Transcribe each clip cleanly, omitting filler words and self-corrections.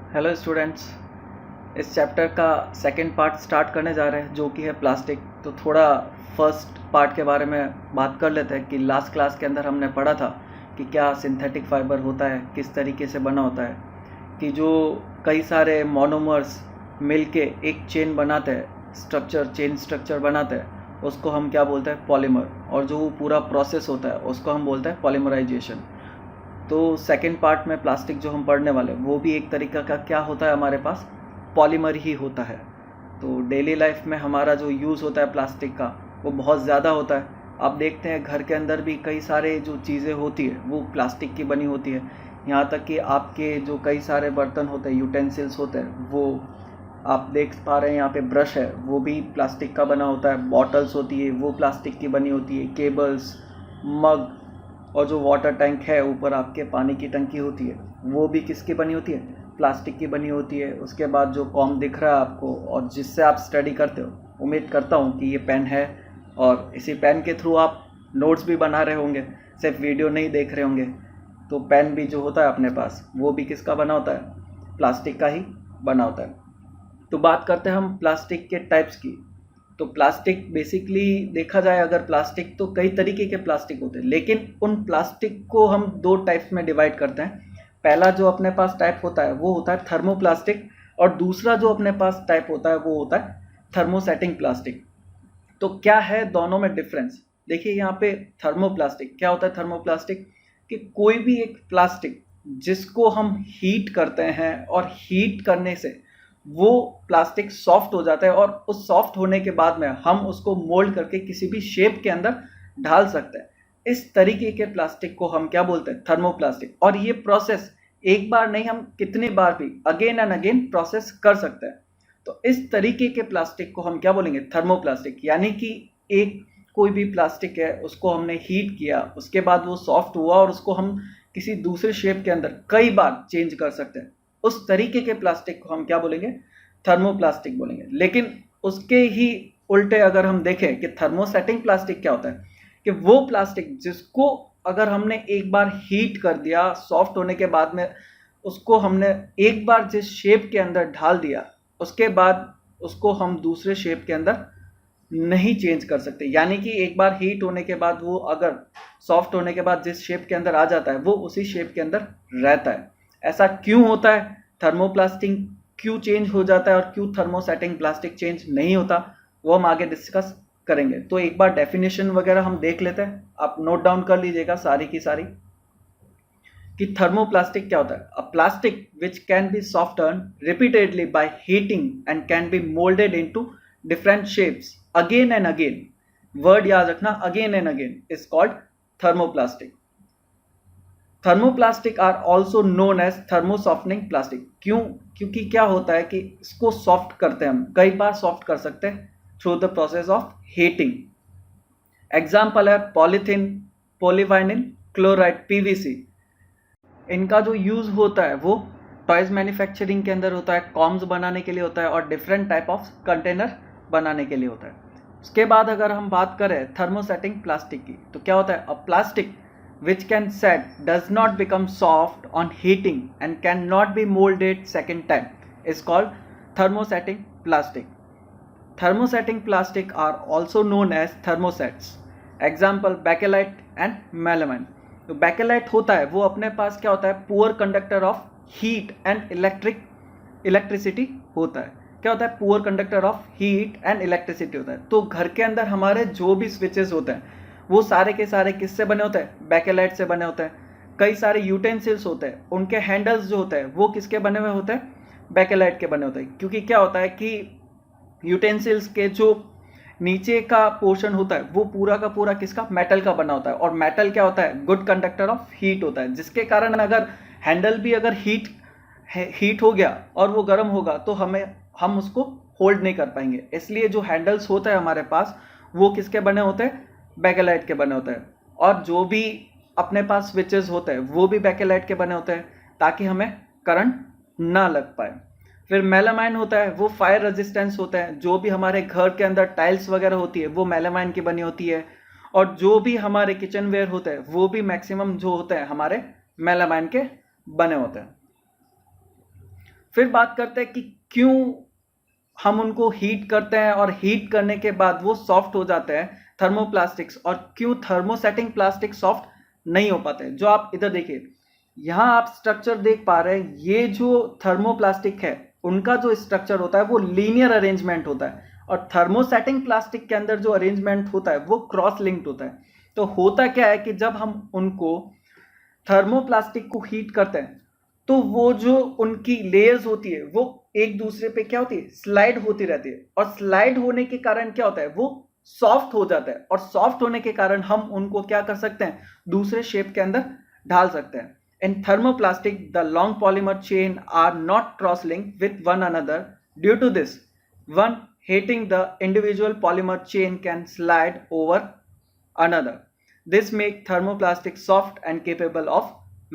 Hello students. इस chapter का second part start करने जा रहे हैं जो कि है प्लास्टिक। तो थोड़ा फर्स्ट पार्ट के बारे में बात कर लेते हैं कि लास्ट क्लास के अंदर हमने पढ़ा था कि क्या सिंथेटिक फाइबर होता है, किस तरीके से बना होता है, कि जो कई सारे मोनोमर्स मिलके एक चेन बनाते हैं, चेन स्ट्रक्चर बनाते हैं, उसको हम क्या बोलते हैं, पॉलीमर। और जो वो पूरा प्रोसेस होता है उसको हम बोलते हैं पॉलीमराइजेशन। तो सेकंड पार्ट में प्लास्टिक जो हम पढ़ने वाले वो भी एक तरीका का क्या होता है, हमारे पास पॉलीमर ही होता है। तो डेली लाइफ में हमारा जो यूज़ होता है प्लास्टिक का वो बहुत ज़्यादा होता है। आप देखते हैं घर के अंदर भी कई सारे जो चीज़ें होती है वो प्लास्टिक की बनी होती है। यहाँ तक कि आपके जो कई सारे बर्तन होते हैं, यूटेंसिल्स होते हैं, वो आप देख पा रहे हैं यहाँ पे ब्रश है वो भी प्लास्टिक का बना होता है, बॉटल्स होती है वो प्लास्टिक की बनी होती है, केबल्स, मग, और जो वाटर टैंक है ऊपर आपके पानी की टंकी होती है वो भी किसकी बनी होती है, प्लास्टिक की बनी होती है। उसके बाद जो कॉम दिख रहा है आपको और जिससे आप स्टडी करते हो, उम्मीद करता हूँ कि ये पेन है और इसी पेन के थ्रू आप नोट्स भी बना रहे होंगे, सिर्फ वीडियो नहीं देख रहे होंगे। तो पेन भी जो होता है अपने पास वो भी किसका बना होता है, प्लास्टिक का ही बना होता है। तो बात करते हैं हम प्लास्टिक के टाइप्स की। तो प्लास्टिक बेसिकली देखा जाए अगर प्लास्टिक तो कई तरीके के प्लास्टिक होते हैं, लेकिन उन प्लास्टिक को हम दो टाइप्स में डिवाइड करते हैं। पहला जो अपने पास टाइप होता है वो होता है थर्मोप्लास्टिक, और दूसरा जो अपने पास टाइप होता है वो होता है थर्मोसेटिंग प्लास्टिक। तो क्या है दोनों में डिफरेंस, देखिए यहाँ पे थर्मोप्लास्टिक क्या होता है। थर्मोप्लास्टिक कि कोई भी एक प्लास्टिक जिसको हम हीट करते हैं और हीट करने से वो प्लास्टिक सॉफ्ट हो जाता है, और उस सॉफ्ट होने के बाद में हम उसको मोल्ड करके किसी भी शेप के अंदर ढाल सकते हैं। इस तरीके के प्लास्टिक को हम क्या बोलते हैं, थर्मोप्लास्टिक। और ये प्रोसेस एक बार नहीं, हम कितनी बार भी अगेन एंड अगेन प्रोसेस कर सकते हैं। तो इस तरीके के प्लास्टिक को हम क्या बोलेंगे, थर्मोप्लास्टिक। यानी कि एक कोई भी प्लास्टिक है उसको हमने हीट किया, उसके बाद वो सॉफ्ट हुआ और उसको हम किसी दूसरे शेप के अंदर कई बार चेंज कर सकते हैं। उस तरीके के प्लास्टिक को हम क्या बोलेंगे, थर्मोप्लास्टिक बोलेंगे। लेकिन उसके ही उल्टे अगर हम देखें कि थर्मोसेटिंग प्लास्टिक क्या होता है, कि वो प्लास्टिक जिसको अगर हमने एक बार हीट कर दिया, सॉफ्ट होने के बाद में उसको हमने एक बार जिस शेप के अंदर ढाल दिया, उसके बाद उसको हम दूसरे शेप के अंदर नहीं चेंज कर सकते। यानी कि एक बार हीट होने के बाद वो अगर सॉफ्ट होने के बाद जिस शेप के अंदर आ जाता है वो उसी शेप के अंदर रहता है। ऐसा क्यों होता है, थर्मोप्लास्टिक क्यों चेंज हो जाता है और क्यों थर्मोसेटिंग प्लास्टिक चेंज नहीं होता, वो हम आगे डिस्कस करेंगे। तो एक बार डेफिनेशन वगैरह हम देख लेते हैं, आप नोट डाउन कर लीजिएगा सारी की सारी। कि थर्मोप्लास्टिक क्या होता है, a plastic which can be soften repeatedly by heating and can be moulded into different shapes again and again. Word याद रखना, again and again is called thermoplastic. Thermoplastic are also known as thermosoftening plastic. क्यों, क्योंकि क्या होता है कि इसको soft करते हैं, हम कई बार सॉफ्ट कर सकते हैं through the process of heating. Example है पॉलीथीन, पॉलीवाइनिल क्लोराइड, पीवीसी। इनका जो यूज होता है वो टॉयज मैन्युफैक्चरिंग के अंदर होता है, कॉम्स बनाने के लिए होता है और डिफरेंट टाइप ऑफ कंटेनर बनाने के लिए होता है। उसके बाद अगर हम बात करें थर्मोसेटिंग प्लास्टिक की, तो क्या होता है, a plastic which can set does not become soft on heating and cannot be molded second time is called thermosetting plastic. Thermosetting plastic are also known as thermosets. Example bakelite and melamine. तो Bakelite होता है वो अपने पास क्या होता है, poor conductor of heat and electricity होता है। क्या होता है, poor conductor of heat and electricity होता है। तो घर के अंदर हमारे जो भी स्विचेस होते हैं वो सारे के सारे किससे बने होते हैं, बैकेलाइट से बने होते हैं। कई सारे यूटेंसिल्स होते हैं, उनके हैंडल्स जो होते हैं वो किसके बने हुए होते हैं, बैकेलाइट के बने होते हैं। क्योंकि क्या होता है कि यूटेंसिल्स के जो नीचे का पोर्शन होता है वो पूरा का पूरा किसका, मेटल का बना होता है। और मेटल क्या होता है, गुड कंडक्टर ऑफ हीट होता है, जिसके कारण अगर हैंडल भी अगर हीट हो गया और वो गर्म होगा तो हम उसको होल्ड नहीं कर पाएंगे। इसलिए जो हैंडल्स होता है हमारे पास वो किसके बने होते हैं, बैकेलाइट के बने होते हैं। और जो भी अपने पास स्विचेस होते हैं वो भी बैकेलाइट के बने होते हैं ताकि हमें करंट ना लग पाए। फिर मेलामाइन होता है, वो फायर रेजिस्टेंस होता है। जो भी हमारे घर के अंदर टाइल्स वगैरह होती है वो मेलामाइन की बनी होती है, और जो भी हमारे किचन वेयर होते हैं वो भी मैक्सिमम जो होते हैं हमारे मेलामाइन के बने होते हैं। फिर बात करते हैं कि क्यों हम उनको हीट करते हैं और हीट करने के बाद वो सॉफ्ट हो जाते हैं थर्मोप्लास्टिक्स, और क्यों थर्मोसेटिंग प्लास्टिक सॉफ्ट नहीं हो पाते। जो आप इधर देखिए, यहाँ आप स्ट्रक्चर देख पा रहे हैं, ये जो थर्मोप्लास्टिक है उनका जो स्ट्रक्चर होता है वो लीनियर अरेंजमेंट होता है, और थर्मोसेटिंग प्लास्टिक के अंदर जो अरेंजमेंट होता है वो क्रॉस लिंक्ड होता है। तो होता क्या है कि जब हम उनको थर्मोप्लास्टिक को हीट करते हैं तो वो जो उनकी लेयर्स होती है वो एक दूसरे पे क्या होती है, स्लाइड होती रहती है, और स्लाइड होने के कारण क्या होता है, वो सॉफ्ट हो जाता है, और सॉफ्ट होने के कारण हम उनको क्या कर सकते हैं, दूसरे शेप के अंदर ढाल सकते हैं। In thermoplastic the long polymer chain are not cross link with one another, due to this one heating the individual polymer chain can slide over another. This make thermoplastic soft and capable of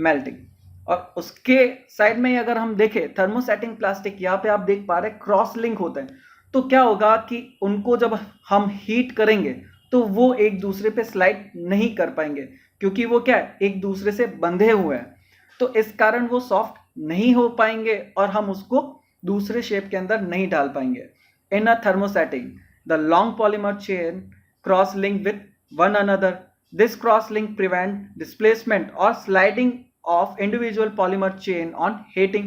melting. और उसके side में अगर हम देखें thermosetting plastic, यहाँ पे आप देख पा रहे हैं क्रॉस लिंक होते हैं। तो क्या होगा कि उनको जब हम हीट करेंगे तो वो एक दूसरे पे स्लाइड नहीं कर पाएंगे, क्योंकि वो क्या है, एक दूसरे से बंधे हुए हैं। तो इस कारण वो सॉफ्ट नहीं हो पाएंगे और हम उसको दूसरे शेप के अंदर नहीं डाल पाएंगे। In a thermosetting, the long polymer chain cross-link with one another. This cross-link prevent displacement or sliding of individual polymer chain on heating.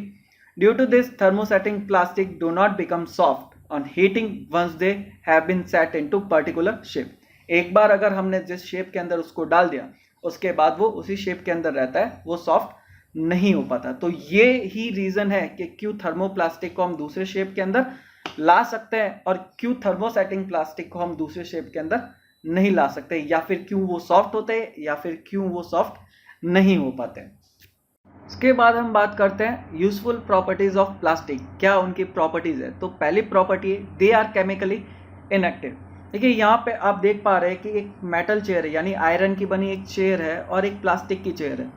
Due to this, thermosetting plastic do not become soft on heating once they have been set into particular shape. एक बार अगर हमने जिस shape के अंदर उसको डाल दिया, उसके बाद वो उसी शेप के अंदर रहता है, वो सॉफ्ट नहीं हो पाता। तो ये ही रीजन है कि क्यों थर्मोप्लास्टिक को हम दूसरे शेप के अंदर ला सकते हैं और क्यों थर्मोसेटिंग प्लास्टिक को हम दूसरे शेप के अंदर नहीं ला सकते, या फिर क्यों वो सॉफ्ट होते हैं या फिर क्यों वो सॉफ्ट नहीं हो पाते। इसके बाद हम बात करते हैं यूजफुल प्रॉपर्टीज ऑफ प्लास्टिक, क्या उनकी प्रॉपर्टीज है। तो पहली प्रॉपर्टी है दे आर केमिकली इनएक्टिव। देखिए यहाँ पे आप देख पा रहे हैं कि एक मेटल चेयर है, यानी आयरन की बनी एक चेयर है और एक प्लास्टिक की चेयर है।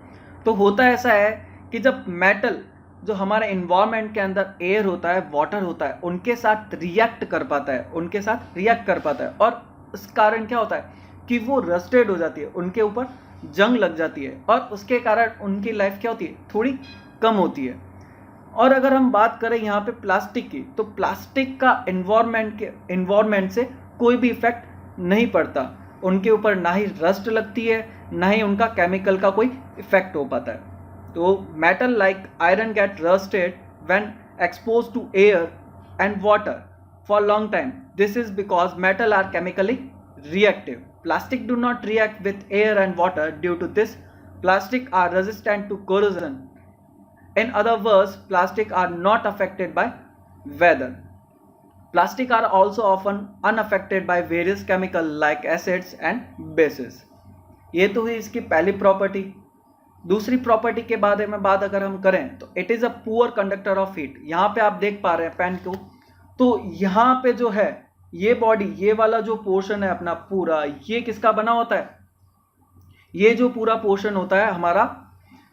तो होता ऐसा है कि जब मेटल जो हमारे इन्वायरमेंट के अंदर एयर होता है, वाटर होता है, उनके साथ रिएक्ट कर पाता है, और इस कारण क्या होता है कि वो रस्टेड हो जाती है, उनके ऊपर जंग लग जाती है, और उसके कारण उनकी लाइफ क्या होती है, थोड़ी कम होती है। और अगर हम बात करें यहाँ पे प्लास्टिक की, तो प्लास्टिक का इन्वायरमेंट से कोई भी इफेक्ट नहीं पड़ता, उनके ऊपर ना ही रस्ट लगती है, ना ही उनका केमिकल का कोई इफेक्ट हो पाता है। तो metal like iron get rusted when exposed to air and water for long time. This is because metal are chemically reactive. Plastic do not react with air and water. Due to this, plastic are resistant to corrosion. In other words, plastic are not affected by weather. Plastic are also often unaffected by various chemicals like acids and bases. ये तो हुई इसकी पहली property. दूसरी property के बारे में बात अगर हम करें तो it is a poor conductor of heat. यहाँ पे आप देख पा रहे हैं पेन को, तो यहाँ पे जो है ये बॉडी, ये वाला जो पोर्शन है अपना पूरा, ये किसका बना होता है, ये जो पूरा पोर्शन होता है हमारा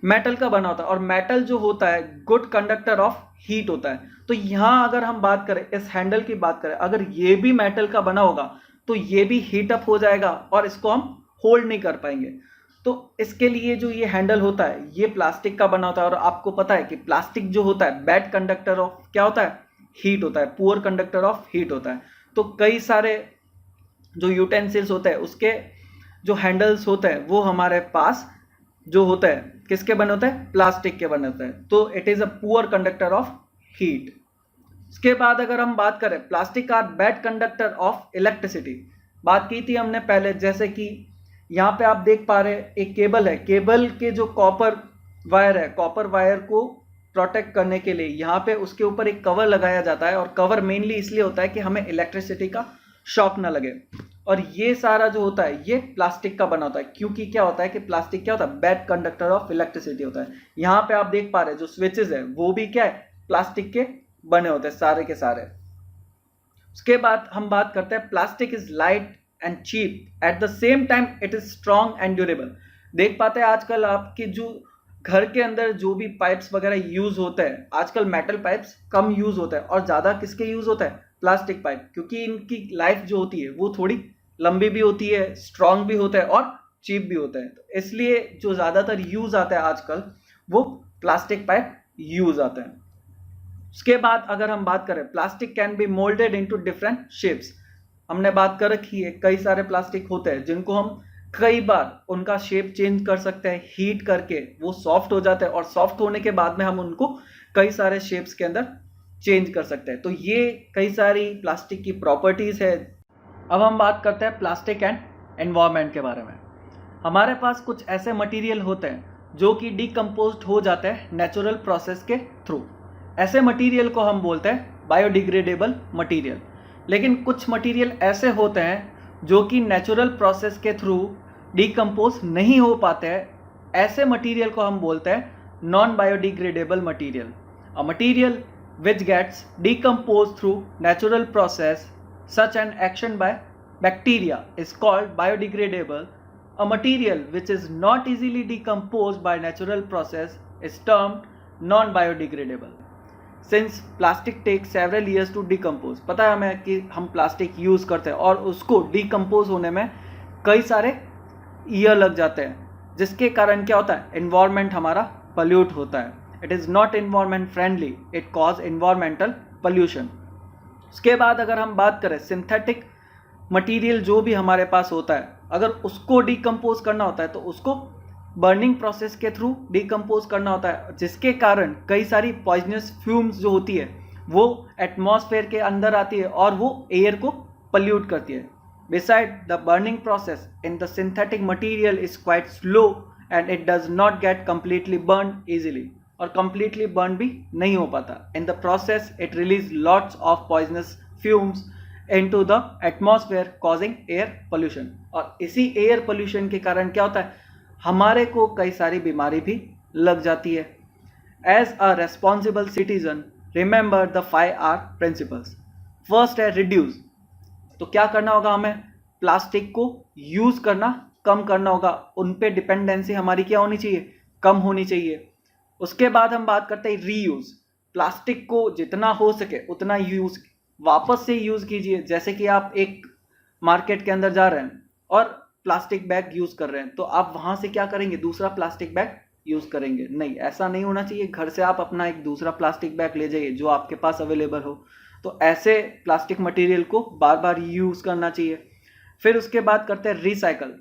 मेटल का बना होता है, और मेटल जो होता है गुड कंडक्टर ऑफ हीट होता है। तो यहाँ अगर हम बात करें, इस हैंडल की बात करें, अगर ये भी मेटल का बना होगा तो ये भी हीट अप हो जाएगा और इसको हम होल्ड नहीं कर पाएंगे। तो इसके लिए जो ये हैंडल होता है ये प्लास्टिक का बना होता है, और आपको पता है कि प्लास्टिक जो होता है बैड कंडक्टर ऑफ क्या होता है, हीट होता है, पुअर कंडक्टर ऑफ हीट होता है। तो कई सारे जो यूटेंसिल्स होते हैं उसके जो हैंडल्स होते हैं वो हमारे पास जो होता है किसके बने होते हैं, प्लास्टिक के बने होते हैं। तो it is a poor conductor of heat. इसके बाद अगर हम बात करें, plastic are bad conductor of electricity. बात की थी हमने पहले, जैसे कि यहाँ पे आप देख पा रहे हैं एक केबल है, केबल के जो कॉपर वायर है, कॉपर वायर को प्रोटेक्ट करने के लिए यहाँ पे उसके ऊपर एक कवर लगाया जाता है, और कवर मेनली इसलिए होता है कि हमें इलेक्ट्रिसिटी का शॉक ना लगे। और ये सारा जो होता है ये प्लास्टिक का बना होता है, क्योंकि क्या होता है कि प्लास्टिक क्या होता है, बैड कंडक्टर ऑफ इलेक्ट्रिसिटी होता है। यहाँ पे आप देख पा रहे हैं जो स्विचेस है वो भी क्या है, प्लास्टिक के बने होते हैं सारे के सारे। उसके बाद हम बात करते हैं plastic is light and cheap at the same time it is strong and durable. देख पाते हैं आजकल आपके जो घर के अंदर जो भी पाइप्स वगैरह यूज होते हैं, आजकल मेटल पाइप्स कम यूज होता है और ज़्यादा किसके यूज होता है, प्लास्टिक पाइप, क्योंकि इनकी लाइफ जो होती है वो थोड़ी लंबी भी होती है, स्ट्रॉन्ग भी होता है और चीप भी होता है। तो इसलिए जो ज़्यादातर यूज आता है आजकल वो प्लास्टिक पाइप यूज आता है। उसके बाद अगर हम बात करें, plastic can be moulded into different shapes. हमने बात कर रखी है, कई सारे प्लास्टिक होते हैं जिनको हम कई बार उनका शेप चेंज कर सकते हैं, हीट करके वो सॉफ्ट हो जाते हैं और सॉफ्ट होने के बाद में हम उनको कई सारे शेप्स के अंदर चेंज कर सकते हैं। तो ये कई सारी प्लास्टिक की प्रॉपर्टीज है। अब हम बात करते हैं प्लास्टिक एंड एनवायरनमेंट के बारे में। हमारे पास कुछ ऐसे मटेरियल होते हैं जो कि डिकम्पोज्ड हो जाते हैं नेचुरल प्रोसेस के थ्रू। ऐसे मटेरियल को हम बोलते हैं बायोडिग्रेडेबल मटेरियल। लेकिन कुछ मटेरियल ऐसे होते हैं जो कि नेचुरल प्रोसेस के थ्रू डिकम्पोज नहीं हो पाते हैं। ऐसे मटेरियल को हम बोलते हैं non biodegradable material. A material which gets decomposed through natural process, such an action by bacteria is called biodegradable. A material which is not easily decomposed by natural process is termed non-biodegradable. Since plastic takes several years to decompose, पता है हमें कि हम plastic use करते हैं और उसको decompose होने में कई सारे ईयर लग जाते हैं, जिसके कारण क्या होता है, एनवायरनमेंट हमारा पल्यूट होता है। It is not environment friendly, it cause environmental pollution. उसके बाद अगर हम बात करें सिंथेटिक मटेरियल जो भी हमारे पास होता है, अगर उसको डिकम्पोज करना होता है तो उसको बर्निंग प्रोसेस के थ्रू डिकम्पोज करना होता है, जिसके कारण कई सारी पॉइजनस फ्यूम्स जो होती है वो एटमॉस्फेयर के अंदर आती है और वो एयर को पल्यूट करती है। Beside the burning process in the synthetic material is quite slow and it does not get completely burn easily, और कंप्लीटली बर्न भी नहीं हो पाता। In the process it release lots of poisonous fumes into the atmosphere causing air pollution. और इसी air pollution के कारण क्या होता है, हमारे को कई सारी बीमारी भी लग जाती है। As a responsible citizen remember the 5R principles. First है रिड्यूस। तो क्या करना होगा, हमें प्लास्टिक को यूज करना कम करना होगा, उन पे डिपेंडेंसी हमारी क्या होनी चाहिए, कम होनी चाहिए। उसके बाद हम बात करते हैं रीयूज। प्लास्टिक को जितना हो सके उतना यूज वापस से यूज कीजिए। जैसे कि आप एक मार्केट के अंदर जा रहे हैं और प्लास्टिक बैग यूज कर रहे हैं, तो आप वहां से क्या करेंगे, दूसरा प्लास्टिक बैग यूज करेंगे? नहीं, ऐसा नहीं होना चाहिए। घर से आप अपना एक दूसरा प्लास्टिक बैग ले जाइए जो आपके पास अवेलेबल हो। तो ऐसे प्लास्टिक मटेरियल को बार बार यूज करना चाहिए। फिर उसके बाद करते हैं रिसाइकल।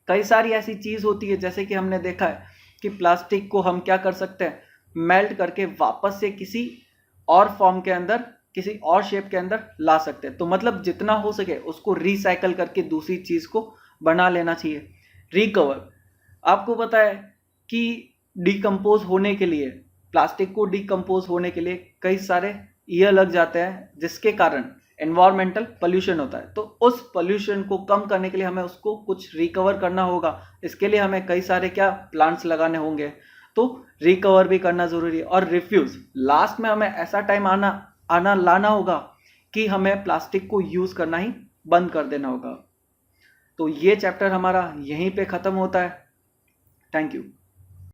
कई सारी ऐसी चीज होती है, जैसे कि हमने देखा है कि प्लास्टिक को हम क्या कर सकते हैं, मेल्ट करके वापस से किसी और फॉर्म के अंदर, किसी और शेप के अंदर ला सकते हैं। तो मतलब जितना हो सके उसको रिसाइकल करके दूसरी चीज को बना लेना चाहिए। रिकवर, आपको पता है कि डिकम्पोज होने के लिए, प्लास्टिक को डिकम्पोज होने के लिए कई सारे ईयर लग जाते हैं, जिसके कारण एनवायरमेंटल पोल्यूशन होता है। तो उस पोल्यूशन को कम करने के लिए हमें उसको कुछ रिकवर करना होगा। इसके लिए हमें कई सारे क्या प्लांट्स लगाने होंगे, तो रिकवर भी करना जरूरी है। और रिफ्यूज, लास्ट में हमें ऐसा टाइम लाना होगा कि हमें प्लास्टिक को यूज करना ही बंद कर देना होगा। तो ये चैप्टर हमारा यहीं पे खत्म होता है। Thank you.